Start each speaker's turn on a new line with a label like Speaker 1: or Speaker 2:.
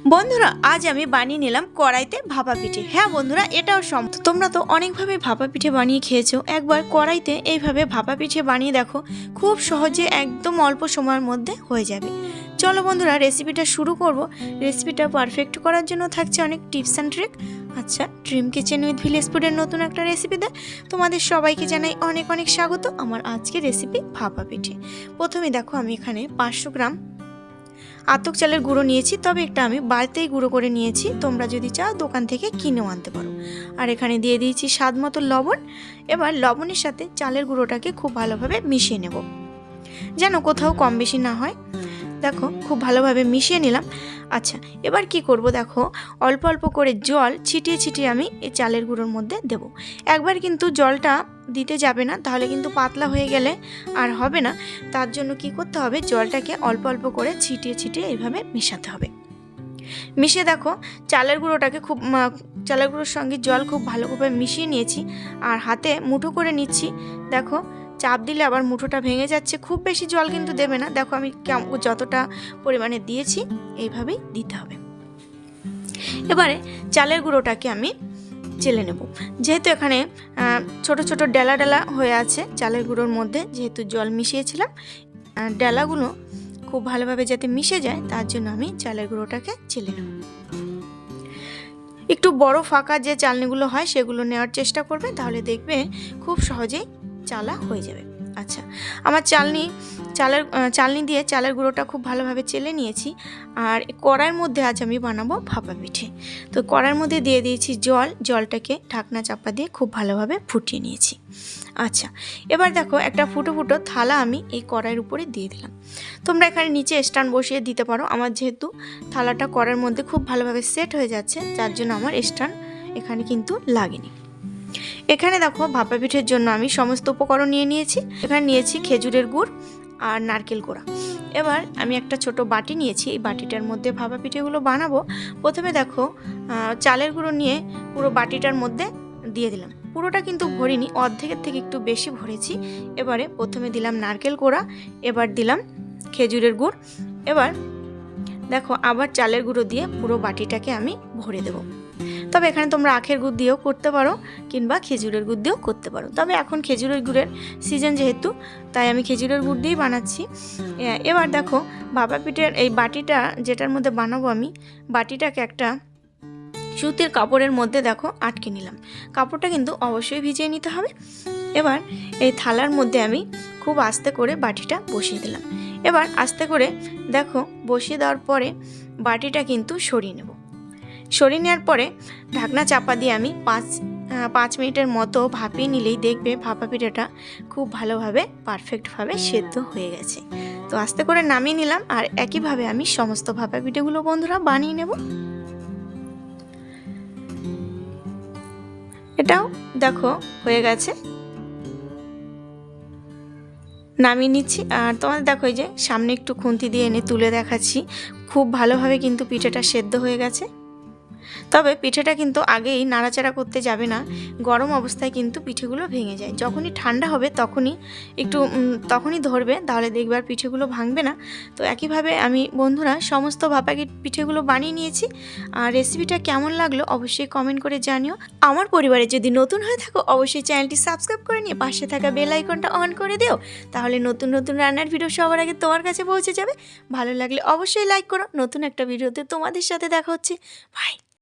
Speaker 1: বন্ধুরা আজ আমি বানিয়ে নিলাম কড়াইতে ভাপা পিঠে। হ্যাঁ বন্ধুরা, এটাও সম্ভব। তোমরা তো অনেকভাবে ভাপা পিঠে বানিয়ে খেয়েছো, একবার কড়াইতে এইভাবে ভাপা পিঠে বানিয়ে দেখো, খুব সহজে একদম অল্প সময়ের মধ্যে হয়ে যাবে। চলো বন্ধুরা, রেসিপিটা শুরু করব। রেসিপিটা পারফেক্ট করার জন্য থাকছে অনেক টিপস অ্যান্ড ট্রিক। আচ্ছা, ড্রিম কিচেন উইথ ভিলেজ ফুডের নতুন একটা রেসিপিতে তোমাদের সবাইকে জানাই অনেক অনেক স্বাগত। আমার আজকের রেসিপি ভাপা পিঠে। প্রথমে দেখো, আমি এখানে 500 গ্রাম আতপ চালের গুঁড়ো নিয়েছি, তবে একটা আমি বাড়িতেই গুঁড়ো করে নিয়েছি। তোমরা যদি চাও দোকান থেকে কিনেও আনতে পারো। আর এখানে দিয়ে দিয়েছি স্বাদ মতো লবণ। এবার লবণের সাথে চালের গুঁড়োটাকে খুব ভালোভাবে মিশিয়ে নেব, যেন কোথাও কম বেশি না হয়। দেখো, খুব ভালোভাবে মিশিয়ে নিলাম। আচ্ছা, এবার কি করব দেখো, অল্প অল্প করে জল ছিটিয়ে ছিটিয়ে আমি এই চালের গুঁড়োর মধ্যে দেব। একবার কিন্তু জলটা দিতে যাবে না, তাহলে কিন্তু পাতলা হয়ে গেলে আর হবে না। তার জন্য কি করতে হবে, জলটাকে অল্প অল্প করে ছিটিয়ে ছিটিয়ে এইভাবে মেশাতে হবে। মিশিয়ে দেখো, চালের গুঁড়োর সঙ্গে জল খুব ভালোভাবে মিশিয়ে নিয়েছি। আর হাতে মুঠো করে নিচ্ছি। দেখো, চাপ দিলে আবার মুঠোটা ভেঙে যাচ্ছে। খুব বেশি জল কিন্তু দেবে না। দেখো, আমি যতটা পরিমাণে দিয়েছি এইভাবেই দিতে হবে। এবারে চালের গুঁড়োটাকে আমি চেলে নেব। যেহেতু এখানে ছোট ছোট ডেলা ডেলা হয়ে আছে চালের গুঁড়োর মধ্যে, যেহেতু জল মিশিয়েছিলাম, ডেলাগুলো খুব ভালোভাবে যাতে মিশে যায় তার জন্য আমি চালের গুঁড়োটাকে চেলে নেব। একটু বড় ফাঁকা যে চালনিগুলো হয় সেগুলো নেওয়ার চেষ্টা করবে, তাহলে দেখবে খুব সহজেই চালা হয়ে যাবে। আচ্ছা, আমার চালনি দিয়ে চালের গুঁড়োটা খুব ভালোভাবে চেলে নিয়েছি। আর কড়াইয়ের মধ্যে আজ আমি বানাবো ভাপা পিঠে। তো কড়াইয়ের মধ্যে দিয়ে দিয়েছি জলটাকে ঢাকনা চাপা দিয়ে খুব ভালোভাবে ফুটিয়ে নিয়েছি। আচ্ছা, এবার দেখো, একটা ফুটো ফুটো থালা আমি এই কড়াইয়ের উপরে দিয়ে দিলাম। তোমরা এখানে নিচে স্ট্যান্ড বসিয়ে দিতে পারো। আমার যেহেতু থালাটা কড়াইয়ের মধ্যে খুব ভালোভাবে সেট হয়ে যাচ্ছে, যার জন্য আমার স্ট্যান্ড এখানে কিন্তু লাগেনি। এখানে দেখো, ভাপা পিঠের জন্য আমি সমস্ত উপকরণ নিয়ে নিয়েছি। এখানে নিয়েছি খেজুরের গুড় আর নারকেল কোড়া। এবার আমি একটা ছোট বাটি নিয়েছি, এই বাটিটার মধ্যে ভাপা পিঠেগুলো বানাবো। প্রথমে দেখো, চালের গুঁড়ো নিয়ে পুরো বাটিটার মধ্যে দিয়ে দিলাম। পুরোটা কিন্তু ভরিনি, অর্ধেকের থেকে একটু বেশি ভরেছি। এবারে প্রথমে দিলাম নারকেল কোড়া, এবার দিলাম খেজুরের গুড়। এবার দেখো, আবার চালের গুঁড়ো দিয়ে পুরো বাটিটাকে আমি ভরে দেবো। তবে এখানে তোমরা আখের গুড় দিয়েও করতে পারো, কিংবা খেজুরের গুড় দিয়েও করতে পারো। তবে এখন খেজুরের গুড়ের সিজন যেহেতু, তাই আমি খেজুরের গুড় দিয়েই বানাচ্ছি। এবার দেখো, ভাপা পিঠের এই বাটিটা যেটার মধ্যে বানাবো আমি, বাটিটাকে একটা সুতির কাপড়ের মধ্যে দেখো আটকে নিলাম। কাপড়টা কিন্তু অবশ্যই ভিজিয়ে নিতে হবে। এবার এই থালার মধ্যে আমি খুব আস্তে করে বাটিটা বসিয়ে দিলাম। এবার আস্তে করে দেখো, বসিয়ে দেওয়ার পরে বাটিটা কিন্তু সরিয়ে নেব। সরিয়ে নেওয়ার পরে ঢাকনা চাপা দিয়ে আমি 5 মিনিটের মতো ভাপিয়ে নিলেই দেখবে ভাপা পিঠাটা খুব ভালোভাবে পারফেক্টভাবে সেদ্ধ হয়ে গেছে। তো আস্তে করে নামিয়ে নিলাম। আর একইভাবে আমি সমস্ত ভাপা পিঠেগুলো বন্ধুরা বানিয়ে নেব। এটাও দেখো হয়ে গেছে, নামিয়ে নিচ্ছি। আর তোমাদের দেখো, এই যে সামনে একটু খুন্তি দিয়ে এনে তুলে দেখাচ্ছি, খুব ভালোভাবে কিন্তু পিঠাটা সেদ্ধ হয়ে গেছে। তবে পিঠেটা কিন্তু আগেই নাড়াচাড়া করতে যাবে না, গরম অবস্থায় কিন্তু পিঠেগুলো ভেঙে যায়। যখনই ঠান্ডা হবে তখনই ধরবে, তাহলে দেখবে আর পিঠেগুলো ভাঙবে না। তো একইভাবে আমি বন্ধুরা সমস্ত ভাপা পিঠেগুলো বানিয়ে নিয়েছি। আর রেসিপিটা কেমন লাগলো অবশ্যই কমেন্ট করে জানিও। আমার পরিবারে যদি নতুন হয়ে থাকো অবশ্যই চ্যানেলটি সাবস্ক্রাইব করে নিয়ে পাশে থাকা বেল আইকনটা অন করে দিও, তাহলে নতুন নতুন রান্নার ভিডিও সবার আগে তোমার কাছে পৌঁছে যাবে। ভালো লাগলে অবশ্যই লাইক করো। নতুন একটা ভিডিওতে তোমাদের সাথে দেখা হচ্ছে। বাই।